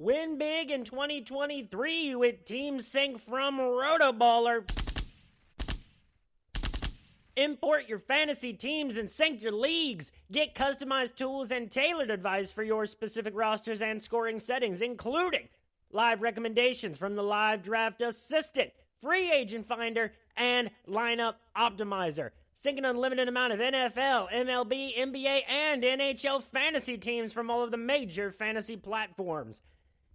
Win big in 2023 with Team Sync from RotoBaller. Import your fantasy teams and sync your leagues. Get customized tools and tailored advice for your specific rosters and scoring settings, including live recommendations from the Live Draft Assistant, Free Agent Finder, and Lineup Optimizer. Sync an unlimited amount of NFL, MLB, NBA, and NHL fantasy teams from all of the major fantasy platforms.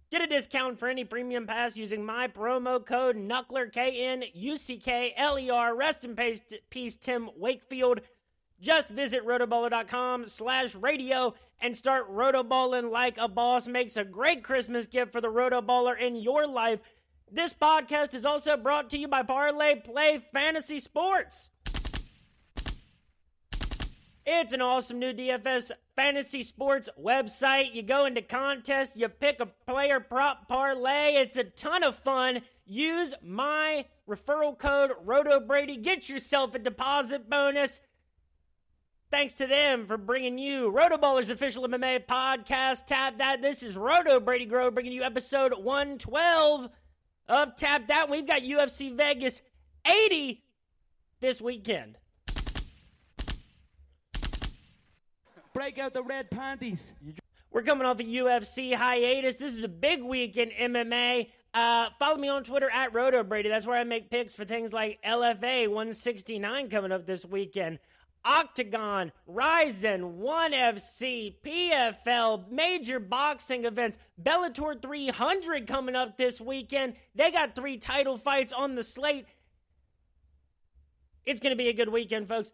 Get a discount for any premium pass using my promo code Knuckler, K-N-U-C-K-L-E-R. Rest in peace, Tim Wakefield. Just visit rotoballer.com/radio and start rotoballing like a boss. Makes a great Christmas gift for the rotoballer in your life. This podcast is also brought to you by Parlay Play Fantasy Sports. It's an awesome new DFS fantasy sports website. You go into contests, you pick a player prop parlay. It's a ton of fun. Use my referral code RotoBrady. Get yourself a deposit bonus. Thanks to them for bringing you RotoBaller's official MMA podcast, Tap That. This is RotoBrady Grove bringing you episode 112 of Tap That. We've got UFC Vegas 80 this weekend. Break out the red panties. We're coming off a UFC hiatus. This is a big week in MMA. Follow me on Twitter at RotoBrady. That's where I make picks for things like LFA 169 coming up this weekend. Octagon, Ryzen, 1FC, PFL, major boxing events. Bellator 300 coming up this weekend. They got 3 title fights on the slate. It's going to be a good weekend, folks.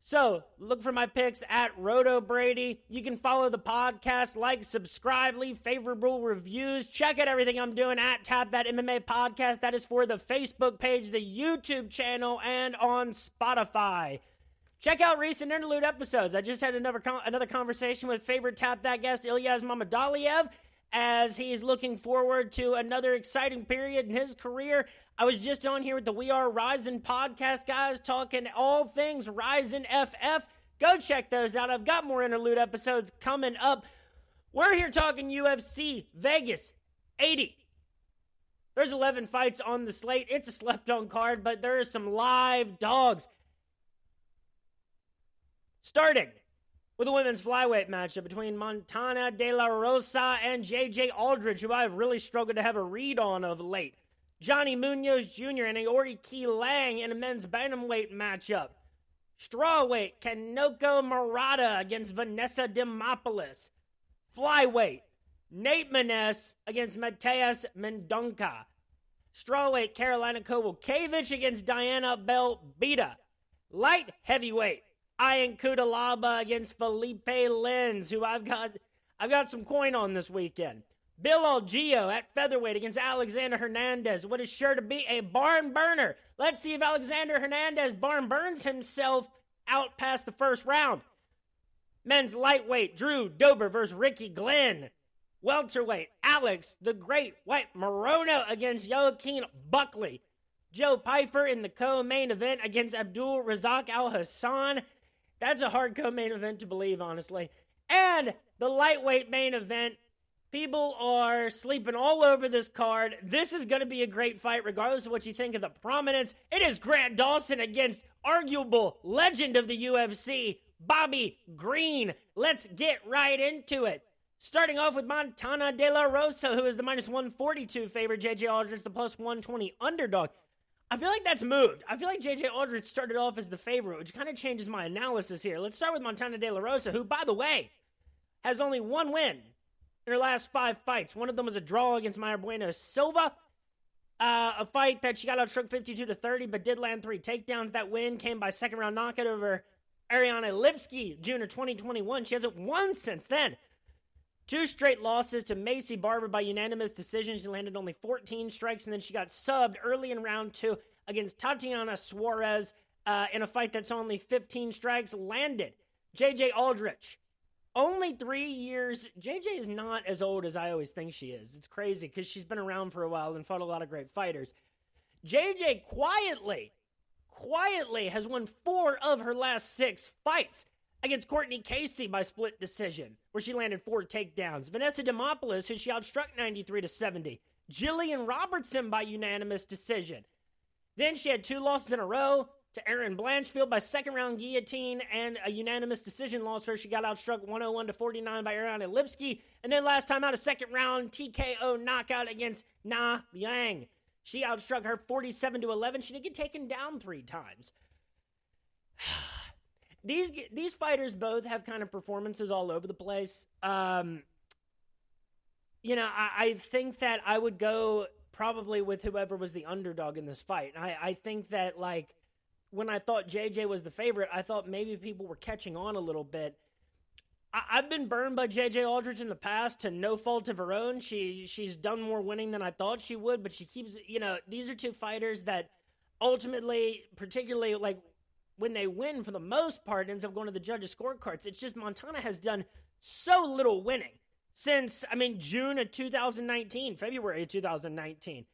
So, look for my picks at RotoBrady. You can follow the podcast, like, subscribe, leave favorable reviews. Check out everything I'm doing at Tap That MMA Podcast. That is for the Facebook page, the YouTube channel, and on Spotify. Check out recent interlude episodes. I just had another conversation with favorite Tap That guest, Ilyas Mamadaliev, as he's looking forward to another exciting period in his career. I was just on here with the We Are Ryzen podcast, guys, talking all things Ryzen FF. Go check those out. I've got more interlude episodes coming up. We're here talking UFC Vegas 80. There's 11 fights on the slate. It's a slept-on card, but there are some live dogs. Starting with a women's flyweight matchup between Montana De La Rosa and J.J. Aldridge, who I've really struggled to have a read on of late. Johnny Munoz Jr. and Aori Ki Lang in a men's bantamweight matchup. Strawweight, Kanoko Murata against Vanessa Demopoulos. Flyweight, Nate Maness against Mateus Mendonca. Strawweight, Carolina Kowalkiewicz against Diana Belbita. Light heavyweight, Ian Kudalaba against Felipe Lenz, who I've got some coin on this weekend. Bill Algeo at featherweight against Alexander Hernandez. What is sure to be a barn burner. Let's see if Alexander Hernandez barn burns himself out past the first round. Men's lightweight, Drew Dober versus Ricky Glenn. Welterweight, Alex the Great White Morono against Joaquin Buckley. Joe Pyfer in the co-main event against Abdul Razak Al Hassan. That's a hard co-main event to believe, honestly. And the lightweight main event. People are sleeping all over this card. This is going to be a great fight, regardless of what you think of the prominence. It is Grant Dawson against arguable legend of the UFC, Bobby Green. Let's get right into it. Starting off with Montana De La Rosa, who is the minus 142 favorite. J.J. Aldridge, the plus 120 underdog. I feel like that's moved. I feel like J.J. Aldridge started off as the favorite, which kind of changes my analysis here. Let's start with Montana De La Rosa, who, by the way, has only one win in her last 5 fights. One of them was a draw against Mayra Bueno Silva. A fight that she got outstruck 52-30, but did land 3 takedowns. That win came by second-round knockout over Ariane Lipsky, June of 2021. She hasn't won since then. 2 straight losses to Macy Barber by unanimous decision. She landed only 14 strikes, and then she got subbed early in round 2 against Tatiana Suarez in a fight that's only 15 strikes landed. J.J. Aldridge, only 3 years. J.J. is not as old as I always think she is. It's crazy because she's been around for a while and fought a lot of great fighters. J.J. quietly has won 4 of her last 6 fights. against Courtney Casey by split decision, where she landed 4 takedowns. Vanessa Demopoulos, who she outstruck 93-70. Jillian Robertson by unanimous decision. Then she had 2 losses in a row to Erin Blanchfield by second-round guillotine and a unanimous decision loss where she got outstruck 101-49 by Ariane Lipsky. And then last time out, a second-round TKO knockout against Na Liang. She outstruck her 47-11. She did get taken down 3 times. These fighters both have kind of performances all over the place. I think that I would go probably with whoever was the underdog in this fight. I think that, like, when I thought JJ was the favorite, I thought maybe people were catching on a little bit. I've been burned by JJ Aldrich in the past to no fault of her own. She's done more winning than I thought she would, but she keeps, these are 2 fighters that ultimately, particularly, like, when they win, for the most part, ends up going to the judges' scorecards. It's just Montana has done so little winning since, June of 2019, February of 2019.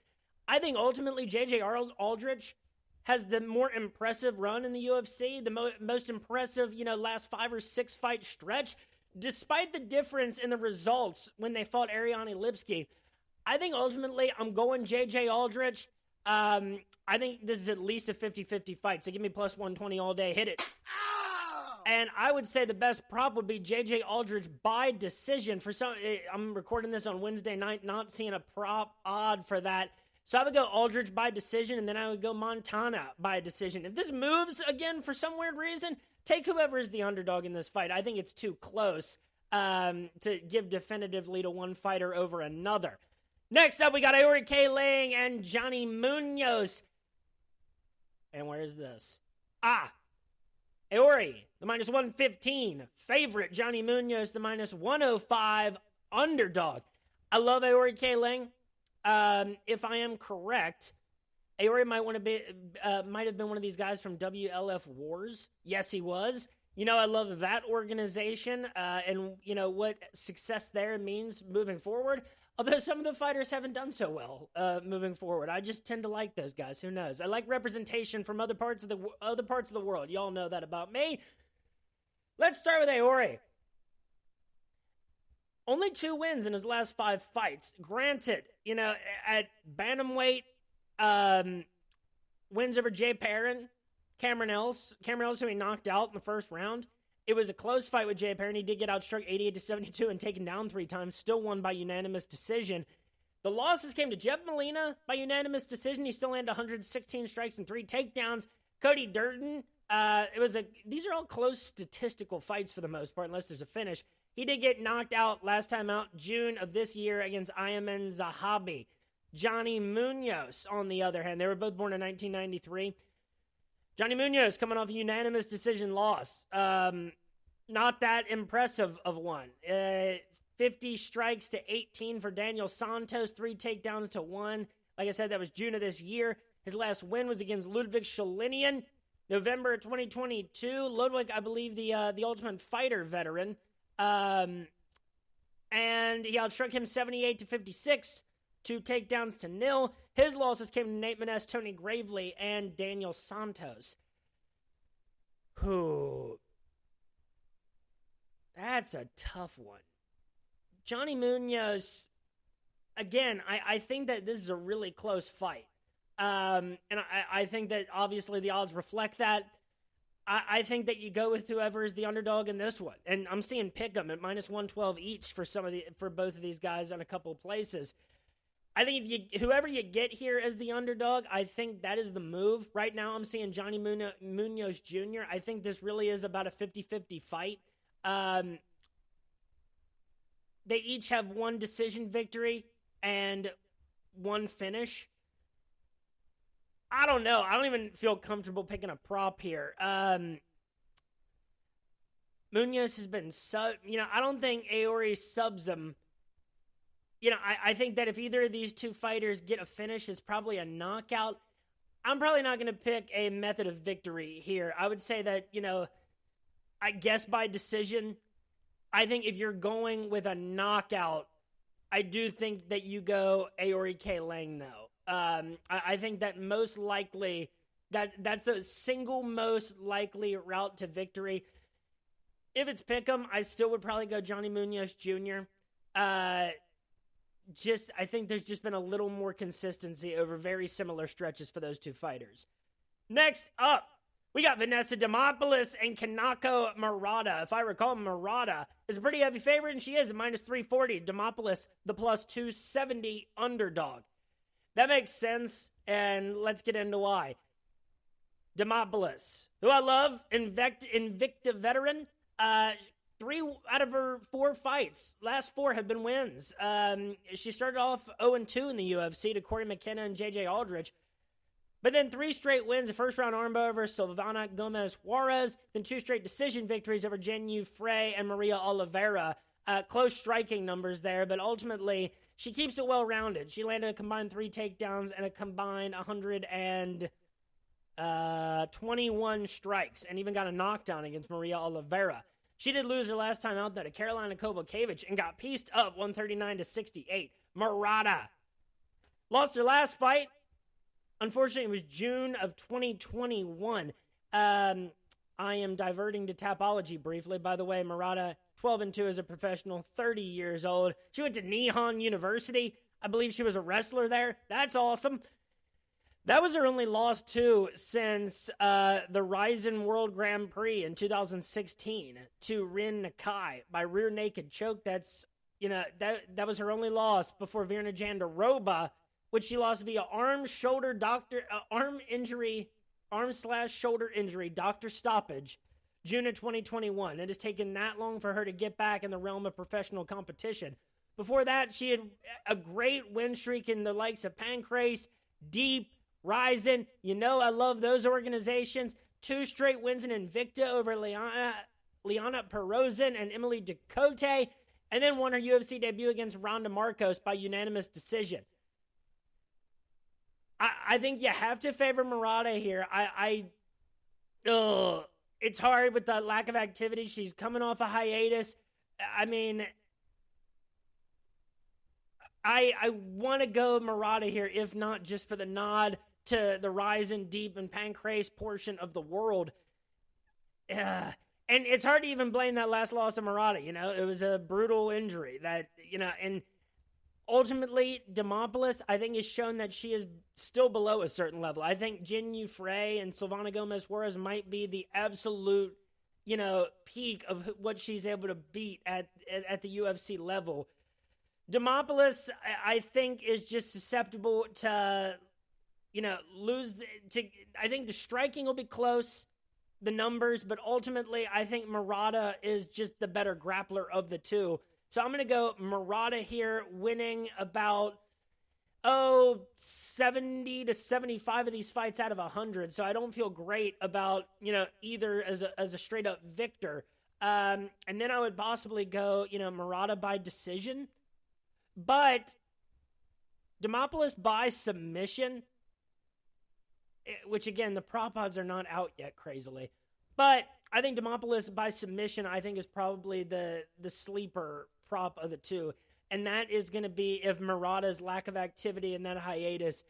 I think ultimately JJ Aldrich has the more impressive run in the UFC, the most impressive, last 5 or 6 fight stretch, despite the difference in the results when they fought Ariane Lipsky. I think ultimately I'm going JJ Aldrich. I think this is at least a 50-50 fight, so give me plus 120 all day. Hit it. And I would say the best prop would be JJ Aldrich by decision. I'm recording this on Wednesday night, not seeing a prop odd for that. So I would go Aldrich by decision, and then I would go Montana by decision. If this moves again for some weird reason, take whoever is the underdog in this fight. I think it's too close to give definitively to one fighter over another. Next up, we got Aori K. Lang and Johnny Munoz. And where is this? Aori, the minus 115. Favorite, Johnny Munoz, the minus 105 underdog. I love Aori K. Lang. If I am correct, Aori might have been one of these guys from WLF Wars. Yes, he was. I love that organization, and what success there means moving forward. Although some of the fighters haven't done so well moving forward. I just tend to like those guys. Who knows? I like representation from other parts of the world. Y'all know that about me. Let's start with Aori. Only 2 wins in his last 5 fights. Granted, at bantamweight, wins over Jay Perrin, Cameron Ellis, who he knocked out in the first round. It was a close fight with Jay Perrin. He did get outstruck 88-72 and taken down 3 times. Still won by unanimous decision. The losses came to Jeff Molina by unanimous decision. He still landed 116 strikes and 3 takedowns. Cody Durden. These are all close statistical fights for the most part, unless there's a finish. He did get knocked out last time out, June of this year, against Ayman Zahabi. Johnny Munoz, on the other hand, they were both born in 1993. Johnny Munoz coming off a unanimous decision loss. Not that impressive of one. 50 strikes to 18 for Daniel Santos, 3 takedowns to 1. Like I said, that was June of this year. His last win was against Ludwig Sholinian, November 2022. Ludwig, I believe, the Ultimate Fighter veteran. And he outstruck him 78-56, 2 takedowns to 0. His losses came to Nate Maness, Tony Gravely, and Daniel Santos. That's a tough one. Johnny Munoz, again, I think that this is a really close fight. And I think that obviously the odds reflect that. I think that you go with whoever is the underdog in this one. And I'm seeing Pick'em at minus 112 each for both of these guys in a couple of places. I think whoever you get here as the underdog, I think that is the move. Right now I'm seeing Johnny Munoz Jr. I think this really is about a 50-50 fight. They each have 1 decision victory and 1 finish. I don't know. I don't even feel comfortable picking a prop here. Munoz has been I don't think Aori subs him. I think that if either of these 2 fighters get a finish, it's probably a knockout. I'm probably not going to pick a method of victory here. I would say that, I guess by decision. I think if you're going with a knockout, I do think that you go Aori K. Lang, though. I think that most likely, that's the single most likely route to victory. if it's pick'em, I still would probably go Johnny Munoz Jr. I think there's just been a little more consistency over very similar stretches for those two fighters. Next up, we got Vanessa Demopoulos and Kanako Murata. If I recall, Murata is a pretty heavy favorite, and she is at minus 340. Demopoulos, the plus 270 underdog. That makes sense, and let's get into why. Demopoulos, who I love, Invicta veteran, 3 out of her 4 fights, last 4 have been wins. She started off 0-2 in the UFC to Corey McKenna and JJ Aldrich. But then 3 straight wins, a first-round armbar over Silvana Gomez-Juarez, then 2 straight decision victories over Jenu Frey and Maria Oliveira. Close striking numbers there, but ultimately, she keeps it well-rounded. She landed a combined 3 takedowns and a combined 121 strikes, and even got a knockdown against Maria Oliveira. She did lose her last time out, though, to Karolina Kowalkiewicz, and got pieced up 139-68. Murata lost her last fight. Unfortunately, it was June of 2021. I am diverting to Tapology briefly. By the way, Murata, 12-2 as a professional, 30 years old. She went to Nihon University. I believe she was a wrestler there. That's awesome. That was her only loss, too, since the Ryzen World Grand Prix in 2016 to Rin Nakai by rear naked choke. That's, that was her only loss before Virna Jandiroba, which she lost via arm/shoulder injury, doctor stoppage, June of 2021. It has taken that long for her to get back in the realm of professional competition. Before that, she had a great win streak in the likes of Pancrase, Deep, Ryzen. I love those organizations. 2 straight wins in Invicta over Liana Perozin and Emily Ducote, and then won her UFC debut against Ronda Marcos by unanimous decision. I think you have to favor Murata here. It's hard with the lack of activity. She's coming off a hiatus. I mean, I want to go Murata here, if not just for the nod to the Ryzen, Deep, and Pancrase portion of the world. And it's hard to even blame that last loss of Murata. It was a brutal injury that, and ultimately, Demopoulos, I think, has shown that she is still below a certain level. I think Jenu Frey and Silvana Gomez-Juarez might be the absolute, peak of what she's able to beat at the UFC level. Demopoulos, I think, is just susceptible to, lose. I think the striking will be close, the numbers, but ultimately, I think Murata is just the better grappler of the two. So I'm going to go Murata here, winning about, 70 to 75 of these fights out of 100. So I don't feel great about, either as a straight-up victor. And then I would possibly go, Murata by decision. But Demopoulos by submission, which, again, the prop odds are not out yet, crazily. But I think Demopoulos by submission, I think, is probably the sleeper prop of the two. And that is going to be if Murata's lack of activity in that hiatus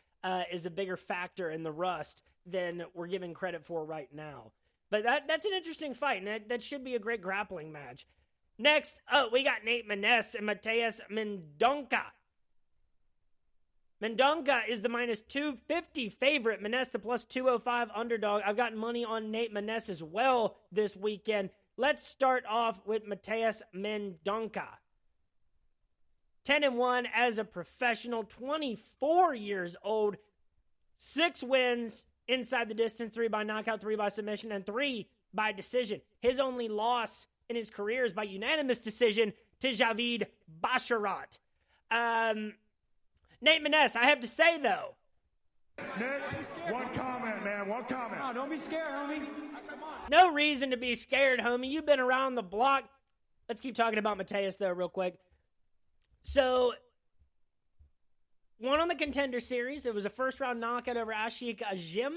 is a bigger factor in the rust than we're giving credit for right now. But that's an interesting fight, and that should be a great grappling match. Next, we got Nate Maness and Mateus Mendonca. Mendonca is the minus 250 favorite. Maness the plus 205 underdog. I've got money on Nate Maness as well this weekend. Let's start off with Mateus Mendonca. 10-1 as a professional, 24 years old, 6 wins inside the distance, 3 by knockout, 3 by submission, and 3 by decision. His only loss in his career is by unanimous decision to Javid Basharat. Nate Maness, I have to say, though. Nick, one comment, man, one comment. No, don't be scared, homie. No reason to be scared, homie. You've been around the block. Let's keep talking about Mateus, though, real quick. So, won on the Contender Series. It was a first-round knockout over Ashik Ajim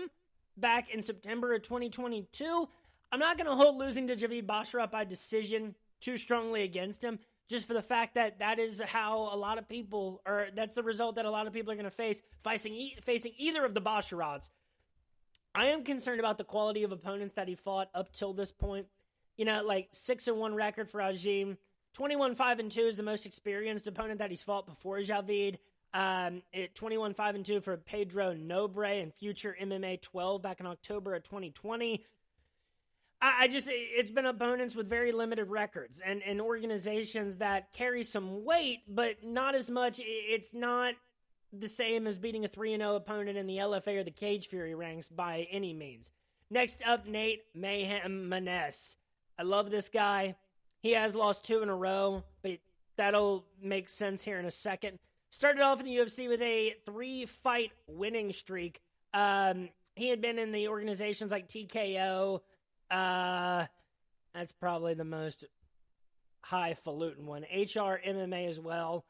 back in September of 2022. I'm not going to hold losing to Javid Basharat by decision too strongly against him, just for the fact that that is how a lot of people, or that's the result that a lot of people are going to face facing either of the Basharats. I am concerned about the quality of opponents that he fought up till this point. like 6-1 record for Ajim. 21-5-2 is the most experienced opponent that he's fought before Javid. 21-5-2 for Pedro Nobre and Future MMA 12 back in October of 2020. It's been opponents with very limited records and organizations that carry some weight, but not as much. It's not the same as beating a 3-0 opponent in the LFA or the Cage Fury ranks by any means. Next up, Nate Mayhem Maness. I love this guy. He has lost 2 in a row, but that'll make sense here in a second. Started off in the UFC with a 3-fight winning streak. He had been in the organizations like TKO. That's probably the most highfalutin one. HR MMA as well.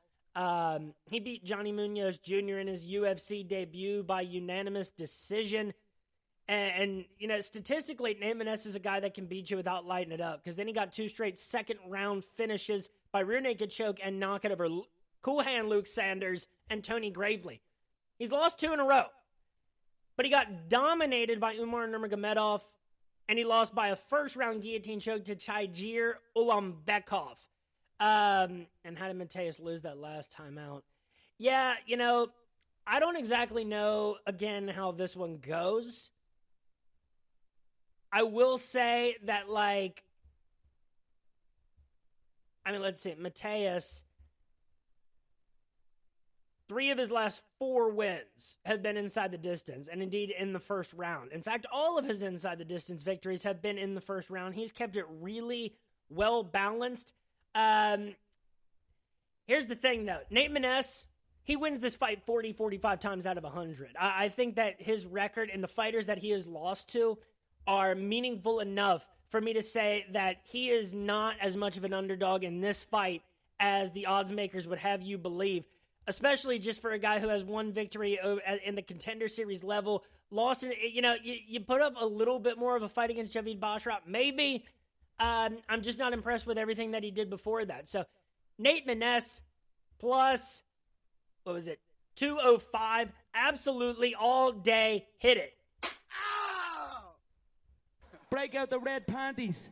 He beat Johnny Munoz Jr. in his UFC debut by unanimous decision. And statistically, Nate Maness is a guy that can beat you without lighting it up, because then he got 2 straight second-round finishes by rear naked choke and knockout over Cool Hand Luke Sanders and Tony Gravely. He's lost 2 in a row, but he got dominated by Umar Nurmagomedov, and he lost by a first-round guillotine choke to Tygir Ulambekov. And how did Mateus lose that last time out? Yeah, I don't exactly know, again, how this one goes. I will say that, let's see. Mateus, 3 of his last 4 wins have been inside the distance, and indeed in the first round. In fact, all of his inside the distance victories have been in the first round. He's kept it really well balanced. Here's the thing, though. Nate Maness, he wins this fight 45 times out of 100. I think that his record and the fighters that he has lost to are meaningful enough for me to say that he is not as much of an underdog in this fight as the odds makers would have you believe, especially just for a guy who has 1 victory in the Contender Series level. Lost in, you put up a little bit more of a fight against Javid Basharat. Maybe. I'm just not impressed with everything that he did before that. So, Nate Maness plus, 205, absolutely all day, hit it. Break out the red panties.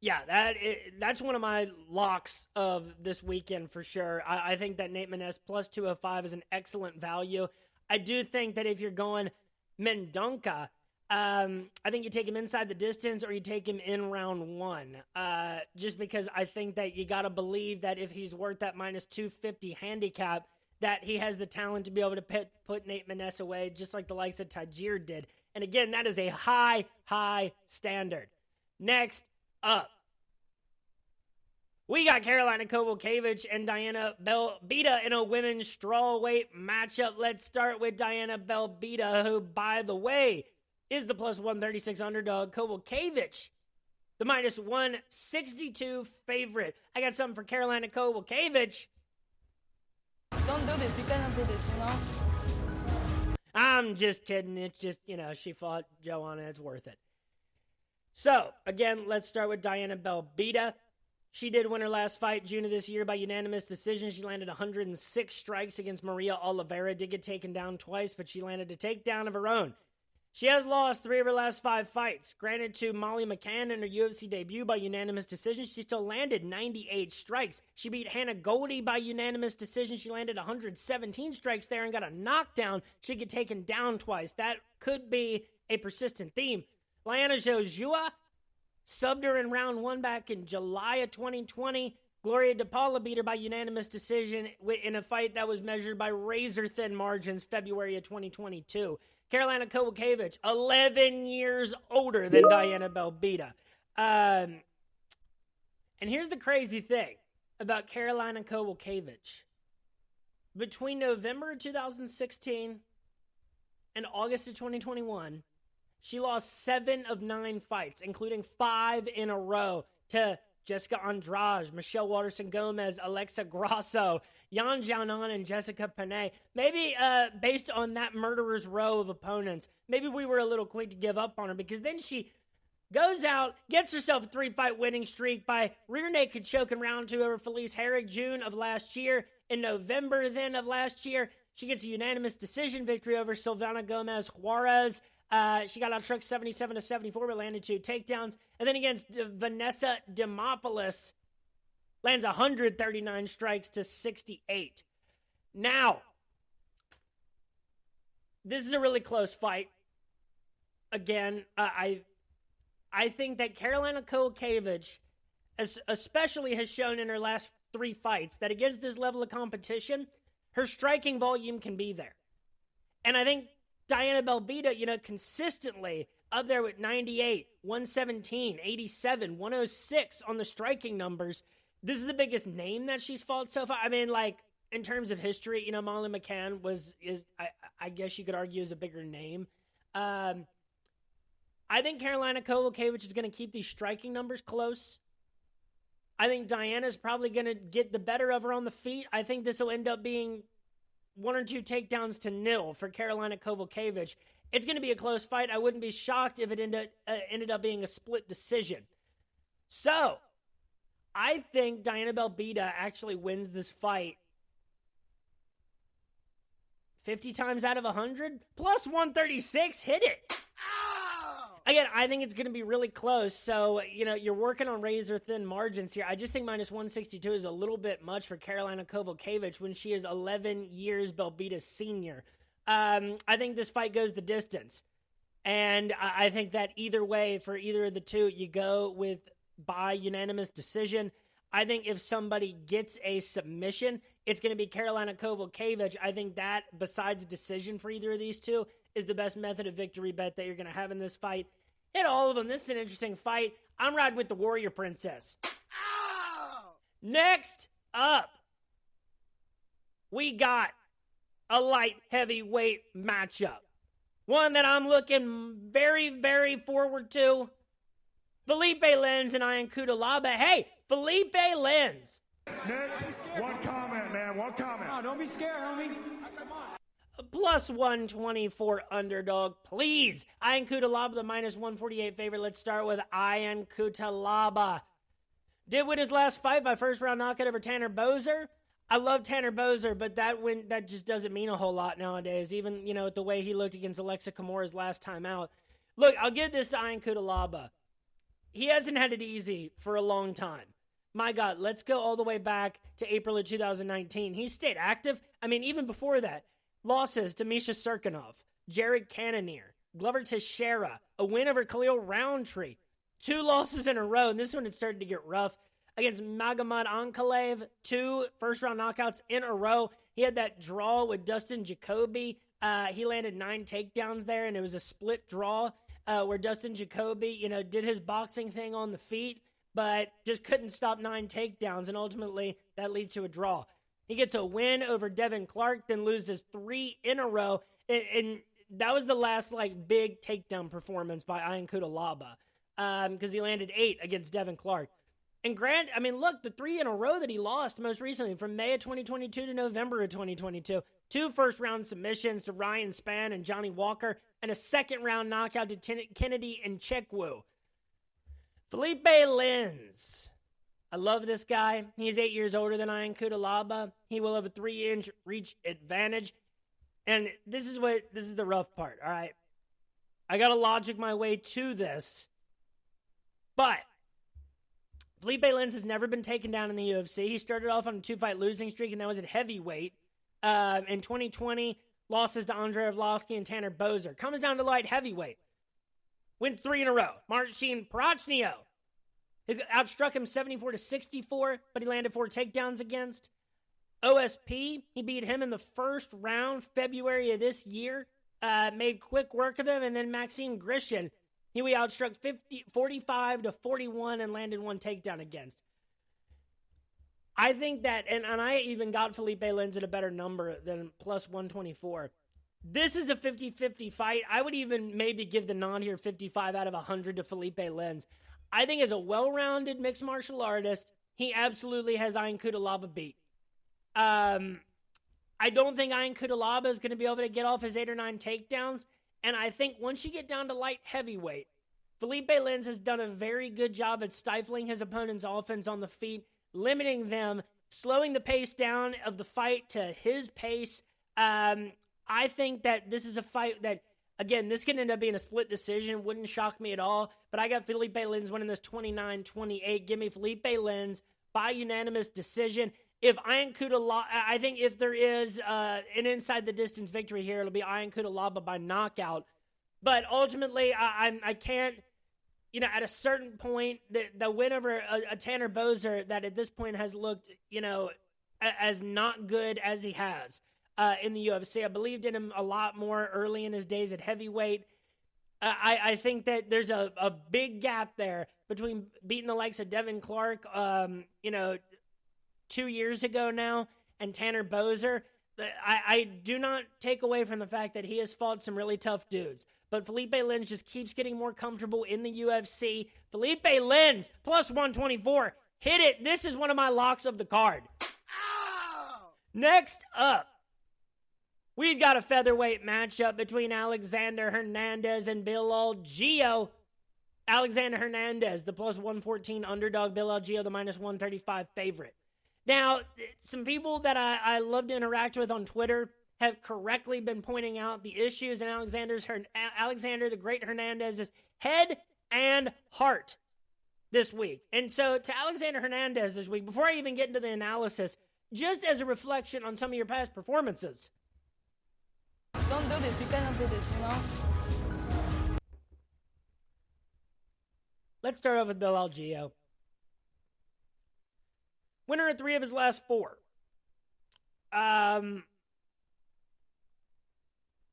Yeah, that's one of my locks of this weekend for sure. I think that Nate Maness plus 205 is an excellent value. I do think that if you're going Mendonca, I think you take him inside the distance or you take him in round 1. Just because I think that you got to believe that if he's worth that minus 250 handicap, that he has the talent to be able to put Nate Maness away, just like the likes of Tygir did. And again, that is a high standard. Next up, we got Karolina Kowalkiewicz and Diana Belbita in a women's strawweight matchup. Let's start with Diana Belbita, who, by the way, is the plus 136 underdog. Kowalkiewicz, the minus 162 favorite. I got something for Karolina Kowalkiewicz. Don't do this. You cannot do this, I'm just kidding. It's just, she fought Joanna. It's worth it. So, again, let's start with Diana Belbita. She did win her last fight June of this year by unanimous decision. She landed 106 strikes against Maria Oliveira. Did get taken down twice, but she landed a takedown of her own. She has lost 3 of her last 5 fights. Granted to Molly McCann in her UFC debut by unanimous decision, she still landed 98 strikes. She beat Hannah Goldie by unanimous decision. She landed 117 strikes there and got a knockdown. She get taken down twice. That could be a persistent theme. Liana Jojua subbed her in round 1 back in July of 2020. Gloria DePaula beat her by unanimous decision in a fight that was measured by razor-thin margins February of 2022. Karolina Kowalkiewicz, 11 years older than Diana Belbita. And here's the crazy thing about Karolina Kowalkiewicz. Between November of 2016 and August of 2021, she lost 7 of 9 fights, including 5 in a row to Jessica Andrade, Michelle Waterson-Gomez, Alexa Grasso, Yan Xiaonan, and Jessica Panay. Maybe based on that murderer's row of opponents, maybe we were a little quick to give up on her, because then she goes out, gets herself a 3-fight winning streak by rear naked choke in round 2 over Felice Herrig, June of last year. In November then of last year, she gets a unanimous decision victory over Silvana Gomez Juarez. She got outstruck 77-74, but landed 2 takedowns. And then against Vanessa Demopoulos, lands 139 strikes to 68. Now, this is a really close fight. Again, I think that Karolina Kowalkiewicz, especially has shown in her last 3 fights, that against this level of competition, her striking volume can be there. And I think Diana Belbita, consistently up there with 98, 117, 87, 106 on the striking numbers. This is the biggest name that she's fought so far. I mean, like, in terms of history, Molly McCann I guess you could argue, is a bigger name. I think Karolina Kowalkiewicz is going to keep these striking numbers close. I think Diana's probably going to get the better of her on the feet. I think this will end up being 1 or 2 takedowns to 0 for Karolina Kowalkiewicz. It's going to be a close fight. I wouldn't be shocked if it ended up being a split decision. So, I think Diana Belbita actually wins this fight 50 times out of 100, plus 136, hit it. Again, I think it's going to be really close. So, you're working on razor-thin margins here. I just think minus 162 is a little bit much for Karolina Kowalkiewicz when she is 11 years Belbita's senior. I think this fight goes the distance. And I think that either way, for either of the two, you go with by unanimous decision. I think if somebody gets a submission, it's going to be Karolina Kowalkiewicz. I think that, besides a decision for either of these two, is the best method of victory bet that you're going to have in this fight. Hit all of them. This is an interesting fight. I'm riding with the Warrior Princess. Ow! Next up, we got a light heavyweight matchup. One that I'm looking very, very forward to. Felipe Lins and Ian Cutelaba. Hey, Felipe Lins. Nick, one comment, man. One comment. Oh, don't be scared, homie. Come on. Plus 124 underdog. Please. Ian Cutelaba, the minus 148 favorite. Let's start with Ian Cutelaba. Did win his last fight by first round knockout over Tanner Boser. I love Tanner Boser, but that just doesn't mean a whole lot nowadays. Even, the way he looked against Alexa Kimura's last time out. Look, I'll give this to Ian Cutelaba. He hasn't had it easy for a long time. My God, let's go all the way back to April of 2019. He stayed active. I mean, even before that. Losses to Misha Serkinov, Jared Cannonier, Glover Teixeira, a win over Khalil Roundtree, 2 losses in a row, and this one had started to get rough. Against Magomed Ankalaev, 2 first-round knockouts in a row. He had that draw with Dustin Jacoby. He landed 9 takedowns there, and it was a split draw where Dustin Jacoby, did his boxing thing on the feet, but just couldn't stop 9 takedowns, and ultimately that leads to a draw. He gets a win over Devin Clark, then loses 3 in a row. And that was the last, big takedown performance by Ian Cutelaba because he landed 8 against Devin Clark. And look, the 3 in a row that he lost most recently from May of 2022 to November of 2022. 2 first-round submissions to Ryan Spann and Johnny Walker, and a second-round knockout to Kennedy and Chekwu. Felipe Lins. I love this guy. He's 8 years older than Ian Cutelaba. He will have a 3-inch reach advantage. And this is the rough part, all right? I got to logic my way to this. But Felipe Lins has never been taken down in the UFC. He started off on a 2-fight losing streak, and that was at heavyweight. In 2020, losses to Andrei Arlovsky and Tanner Boser. Comes down to light heavyweight. Wins 3 in a row. Marcin Prachnio. He outstruck him 74-64, but he landed 4 takedowns against. OSP, he beat him in the first round, February of this year. Made quick work of him. And then Maxime Grishin, he outstruck 45-41 and landed 1 takedown against. I think that, and I even got Felipe Lins at a better number than plus 124. This is a 50-50 fight. I would even maybe give the nod here 55 out of 100 to Felipe Lins. I think as a well-rounded mixed martial artist, he absolutely has Ian Cutelaba beat. I don't think Ian Cutelaba is going to be able to get off his 8 or 9 takedowns. And I think once you get down to light heavyweight, Felipe Lins has done a very good job at stifling his opponent's offense on the feet, limiting them, slowing the pace down of the fight to his pace. I think that this is a fight that Again, this could end up being a split decision. Wouldn't shock me at all. But I got Felipe Lins winning this 29-28. Give me Felipe Lins by unanimous decision. If Ian Cutelaba, I think if there is an inside the distance victory here, it'll be Ian Cutelaba by knockout. But ultimately, I can't, at a certain point, the win over a Tanner Boser that at this point has looked, as not good as he has in the UFC. I believed in him a lot more early in his days at heavyweight. I think that there's a big gap there between beating the likes of Devin Clark, 2 years ago now, and Tanner Boser. I do not take away from the fact that he has fought some really tough dudes. But Felipe Lins just keeps getting more comfortable in the UFC. Felipe Lins, plus 124. Hit it. This is one of my locks of the card. Ow! Next up, we've got a featherweight matchup between Alexander Hernandez and Bill Algeo. Alexander Hernandez, the plus 114 underdog. Bill Algeo, the minus 135 favorite. Now, some people that I love to interact with on Twitter have correctly been pointing out the issues in Alexander the Great Hernandez's head and heart this week. And so to Alexander Hernandez this week, before I even get into the analysis, just as a reflection on some of your past performances. Don't do this. You cannot do this, Let's start off with Bill Algeo. Winner of 3 of his last 4.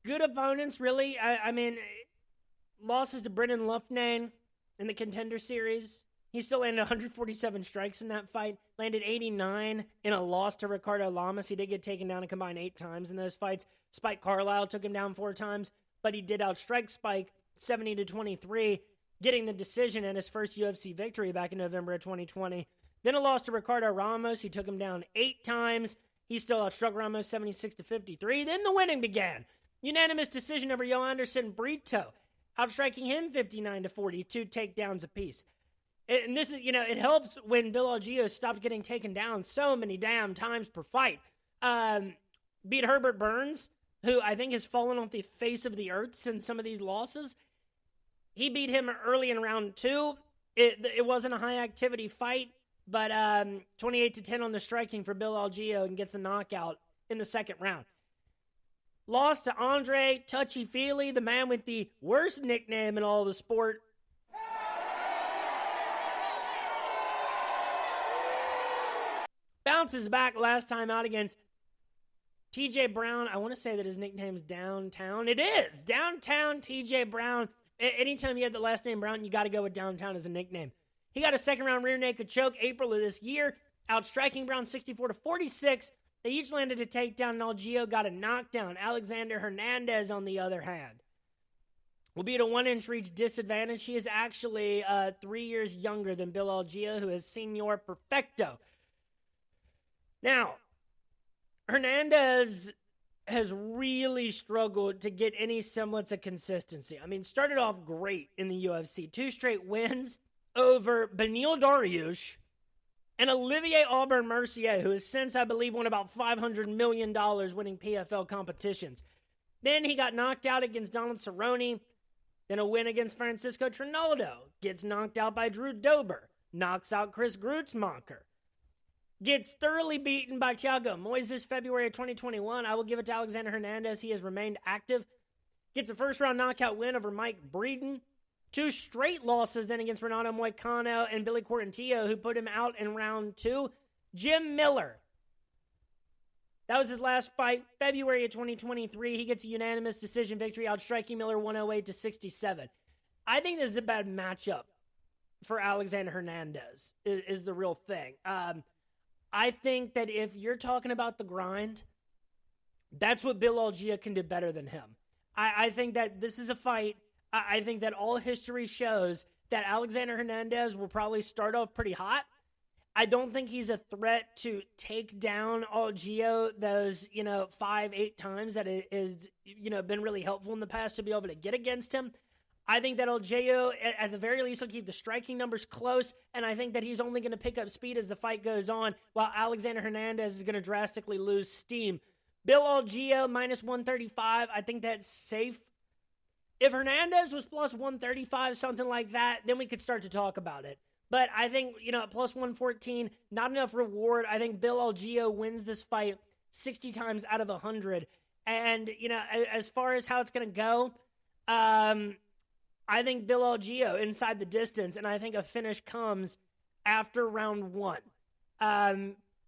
Good opponents, really. I mean, losses to Brendan Loughnane in the Contender Series. He still landed 147 strikes in that fight. Landed 89 in a loss to Ricardo Lamas. He did get taken down a combined 8 times in those fights. Spike Carlisle took him down 4 times, but he did outstrike Spike 70-23, getting the decision in his first UFC victory back in November of 2020. Then a loss to Ricardo Ramos. He took him down 8 times. He still outstruck Ramos 76-53. Then the winning began. Unanimous decision over Joanderson Brito, outstriking him 59-40, 2 takedowns apiece. And this is, it helps when Bill Algeo stopped getting taken down so many damn times per fight. Beat Herbert Burns, who I think has fallen off the face of the earth since some of these losses. He beat him early in round 2. It wasn't a high-activity fight. But 28-10 on the striking for Bill Algeo and gets the knockout in the second round. Lost to Andre Touchy-Feely, the man with the worst nickname in all of the sport. Bounces back last time out against TJ Brown. I want to say that his nickname's Downtown. It is! Downtown TJ Brown. Anytime you have the last name Brown, you got to go with Downtown as a nickname. He got a second-round rear naked choke April of this year, outstriking Brown 64-46. They each landed a takedown, and Algeo got a knockdown. Alexander Hernandez, on the other hand, will be at a 1-inch reach disadvantage. He is actually 3 years younger than Bill Algeo, who is Senor Perfecto. Now, Hernandez has really struggled to get any semblance of consistency. I mean, started off great in the UFC. 2 straight wins over Beneil Dariush and Olivier Aubin-Mercier, who has since, I believe, won about $500 million winning PFL competitions. Then he got knocked out against Donald Cerrone. Then a win against Francisco Trinaldo. Gets knocked out by Drew Dober. Knocks out Chris Grutzmacher. Gets thoroughly beaten by Thiago Moises February of 2021. I will give it to Alexander Hernandez. He has remained active. Gets a first-round knockout win over Mike Breeden. 2 straight losses then against Renato Moicano and Billy Quarantillo, who put him out in round 2. Jim Miller. That was his last fight, February of 2023. He gets a unanimous decision victory, outstriking Miller 108-67. I think this is a bad matchup for Alexander Hernandez, is the real thing. I think that if you're talking about the grind, that's what Bill Algeo can do better than him. I think that this is a fight. I think that all history shows that Alexander Hernandez will probably start off pretty hot. I don't think he's a threat to take down Algeo those, 5-8 times that it is, been really helpful in the past to be able to get against him. I think that Algeo, at the very least, will keep the striking numbers close, and I think that he's only going to pick up speed as the fight goes on, while Alexander Hernandez is going to drastically lose steam. Bill Algeo, minus 135, I think that's safe. If Hernandez was plus 135, something like that, then we could start to talk about it. But I think, at plus 114, not enough reward. I think Bill Algeo wins this fight 60 times out of 100. And, as far as how it's going to go, I think Bill Algeo inside the distance, and I think a finish comes after round 1.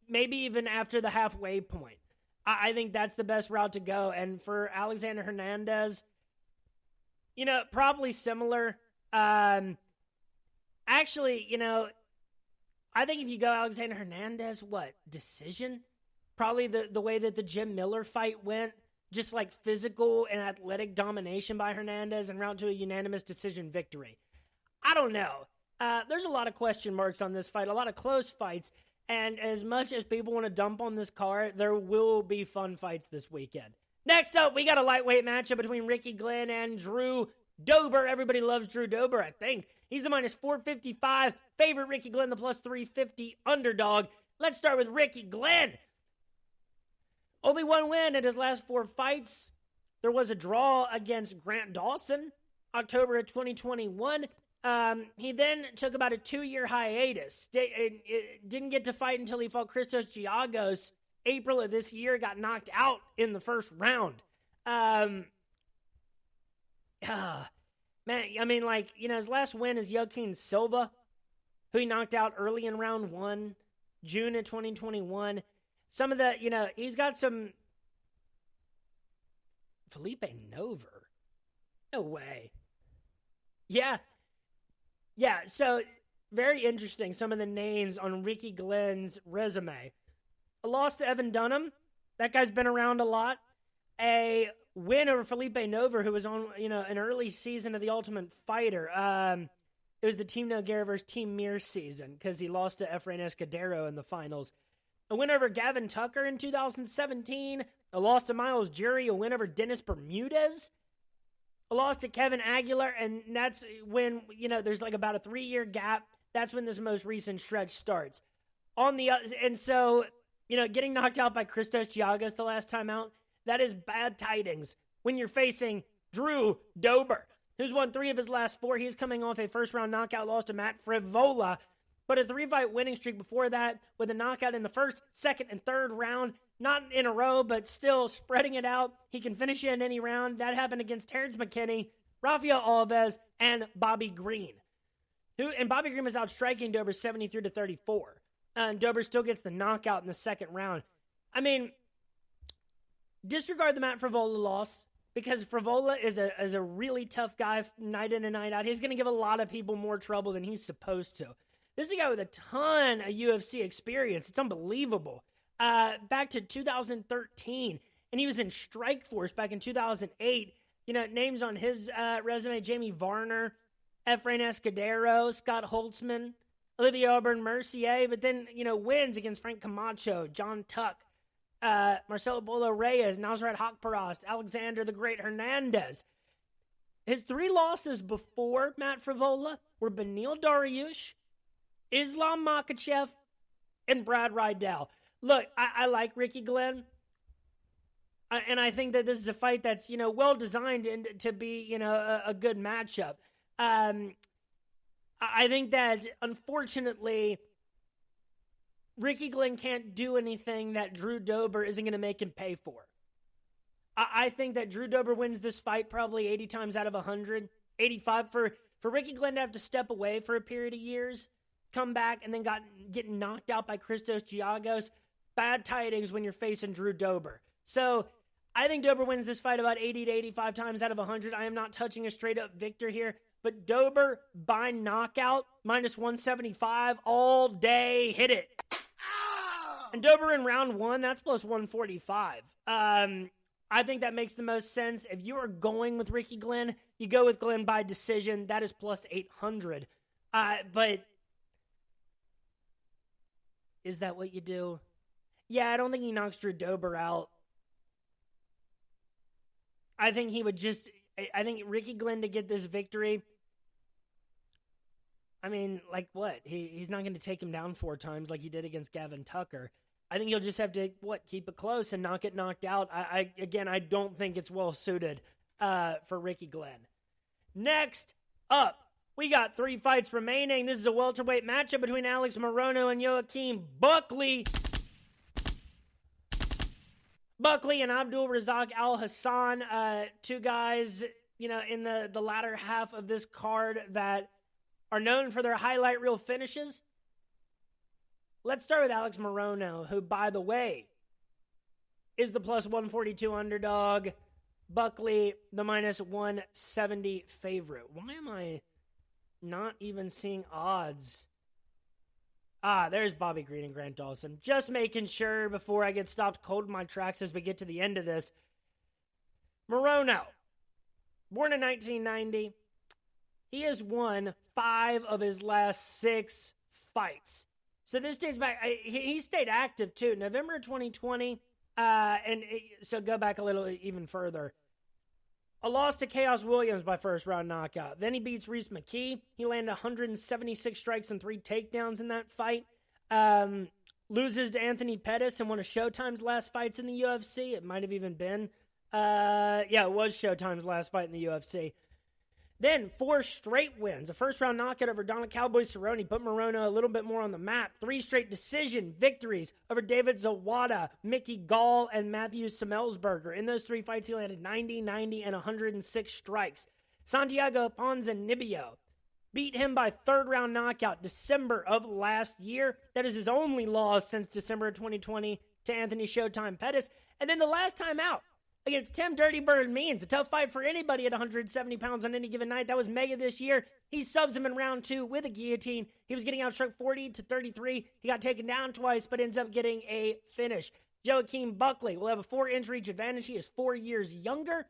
Maybe even after the halfway point. I think that's the best route to go. And for Alexander Hernandez, probably similar. Actually, I think if you go Alexander Hernandez, decision? Probably the way that the Jim Miller fight went, just like physical and athletic domination by Hernandez and route to a unanimous decision victory. I don't know. There's a lot of question marks on this fight, a lot of close fights, and as much as people want to dump on this card, there will be fun fights this weekend. Next up, we got a lightweight matchup between Ricky Glenn and Drew Dober. Everybody loves Drew Dober, I think. He's the minus 455. Favorite Ricky Glenn, the plus 350 underdog. Let's start with Ricky Glenn. Only one win in his last 4 fights. There was a draw against Grant Dawson, October of 2021. He then took about a 2-year hiatus. Didn't get to fight until he fought Christos Giagos April of this year. Got knocked out in the first round. Man, I mean, his last win is Joaquin Silva, who he knocked out early in round 1, June of 2021. Some of the, he's got some Felipe Nover. No way. Yeah, so very interesting, some of the names on Ricky Glenn's resume. A loss to Evan Dunham. That guy's been around a lot. A win over Felipe Nover, who was on, an early season of The Ultimate Fighter. It was the Team Nogueira versus Team Mir season, because he lost to Efrain Escudero in the finals. A win over Gavin Tucker in 2017. A loss to Miles Jury. A win over Dennis Bermudez. A loss to Kevin Aguilar. And that's when, there's about a 3-year gap. That's when this most recent stretch starts. And so, getting knocked out by Christos Giagos the last time out, that is bad tidings when you're facing Drew Dober, who's won 3 of his last 4. He's coming off a first-round knockout loss to Matt Frivola, but a 3-fight winning streak before that with a knockout in the first, second, and third round. Not in a row, but still spreading it out. He can finish you in any round. That happened against Terrence McKinney, Rafael Alves, and Bobby Green. And Bobby Green was outstriking Dober 73-34. And Dober still gets the knockout in the second round. I mean, disregard the Matt Frivola loss, because Frivola is a really tough guy night in and night out. He's going to give a lot of people more trouble than he's supposed to. This is a guy with a ton of UFC experience. It's unbelievable. Back to 2013, and he was in Strikeforce back in 2008. Names on his resume: Jamie Varner, Efrain Escudero, Scott Holtzman, Olivier Aubin-Mercier, but then, wins against Frank Camacho, John Tuck, Marcelo Bolo Reyes, Nasrat Haqparast, Alexander the Great Hernandez. His 3 losses before Matt Frivola were Beneil Dariush, Islam Makhachev, and Brad Riddell. Look, I like Ricky Glenn, and I think that this is a fight that's, well designed to be, a good matchup. I think that, unfortunately, Ricky Glenn can't do anything that Drew Dober isn't going to make him pay for. I think that Drew Dober wins this fight probably 80 times out of 100. 85 for Ricky Glenn to have to step away for a period of years, come back, and then getting knocked out by Christos Giagos. Bad tidings when you're facing Drew Dober. So I think Dober wins this fight about 80 to 85 times out of 100. I am not touching a straight-up victor here. But Dober by knockout, minus 175 all day. Hit it. And Dober in round 1, that's plus 145. I think that makes the most sense. If you are going with Ricky Glenn, you go with Glenn by decision. That is plus 800. But is that what you do? Yeah, I don't think he knocks Drew Dober out. I think Ricky Glenn to get this victory, I mean, what? He's not going to take him down 4 times like he did against Gavin Tucker. I think he'll just have to, keep it close and not get knocked out. I don't think it's well suited for Ricky Glenn. Next up, we got 3 fights remaining. This is a welterweight matchup between Alex Morono and Joaquin Buckley. Buckley and Abdul Razak Al Hassan, two guys, in the latter half of this card that are known for their highlight reel finishes. Let's start with Alex Morono, who, by the way, is the plus 142 underdog. Buckley, the minus 170 favorite. Why am I not even seeing odds? There's Bobby Green and Grant Dawson. Just making sure before I get stopped cold in my tracks as we get to the end of this. Morono, born in 1990. He has won 5 of his last 6 fights. So this dates back. He stayed active too. November 2020. So go back a little even further. A loss to Chaos Williams by first round knockout. Then he beats Reese McKee. He landed 176 strikes and 3 takedowns in that fight. Loses to Anthony Pettis in one of Showtime's last fights in the UFC. It might have even been. It was Showtime's last fight in the UFC. Then 4 straight wins. A first round knockout over Donna Cowboy Cerrone put Morono a little bit more on the map. 3 straight decision victories over David Zawada, Mickey Gall, and Matthew Semelsberger. In those 3 fights, he landed 90, 90, and 106 strikes. Santiago Ponzinibbio beat him by 3rd round knockout December of last year. That is his only loss since December of 2020 to Anthony Showtime Pettis. And then the last time out, against Tim Dirty Bird Means, a tough fight for anybody at 170 pounds on any given night. That was mega this year. He subs him in round 2 with a guillotine. He was getting outstruck 40-33. He got taken down twice, but ends up getting a finish. Joaquin Buckley will have a 4-inch reach advantage. He is 4 years younger.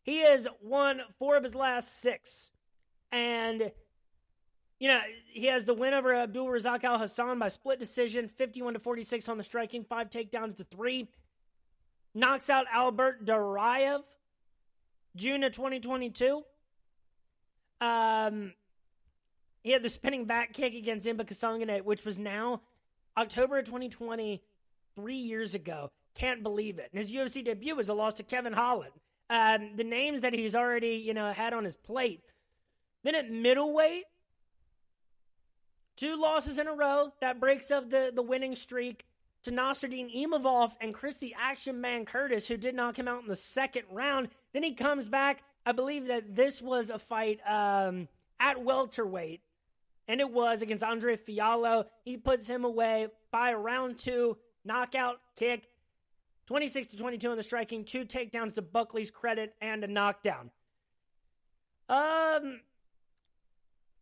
He has won 4 of his last 6. And, he has the win over Abdul Razak Al Hassan by split decision, 51-46 on the striking, 5 takedowns to 3. Knocks out Albert Darayev, June of 2022. He had the spinning back kick against Imba Kasangane, which was now October of 2020, 3 years ago. Can't believe it. And his UFC debut was a loss to Kevin Holland. The names that he's already, had on his plate. Then at middleweight, 2 losses in a row. That breaks up the winning streak to Nasruddin Imavov and Chris the Action Man Curtis, who did knock him out in the 2nd round. Then he comes back. I believe that this was a fight at welterweight, and it was against Andre Fiallo. He puts him away by round 2, knockout kick, 26-22 on the striking, 2 takedowns to Buckley's credit, and a knockdown.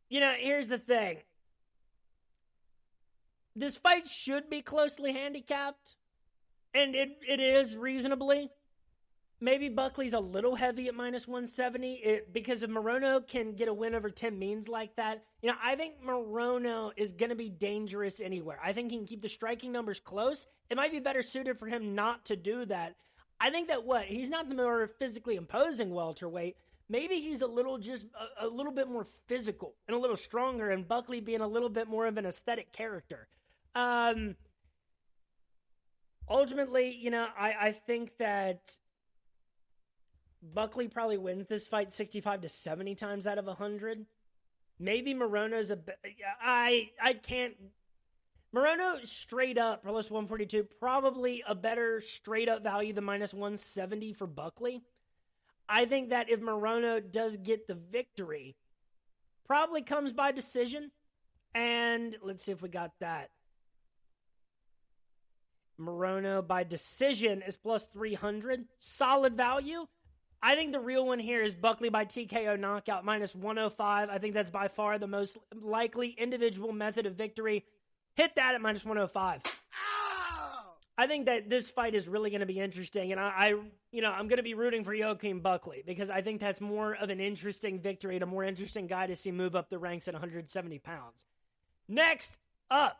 Here's the thing. This fight should be closely handicapped, and it is reasonably. Maybe Buckley's a little heavy at minus 170 because if Morono can get a win over Tim Means like that, I think Morono is going to be dangerous anywhere. I think he can keep the striking numbers close. It might be better suited for him not to do that. I think that he's not the more physically imposing welterweight. Maybe he's a little bit more physical and a little stronger, and Buckley being a little bit more of an aesthetic character. Ultimately, I think that Buckley probably wins this fight 65 to 70 times out of 100. Maybe Morono's I can't. Morono straight up plus 142, probably a better straight up value than minus 170 for Buckley. I think that if Morono does get the victory, probably comes by decision. And let's see if we got that. Morono by decision is plus 300. Solid value. I think the real one here is Buckley by TKO knockout, minus 105. I think that's by far the most likely individual method of victory. Hit that at minus 105. I think that this fight is really going to be interesting, and I'm going to be rooting for Joaquin Buckley because I think that's more of an interesting victory and a more interesting guy to see move up the ranks at 170 pounds. Next up,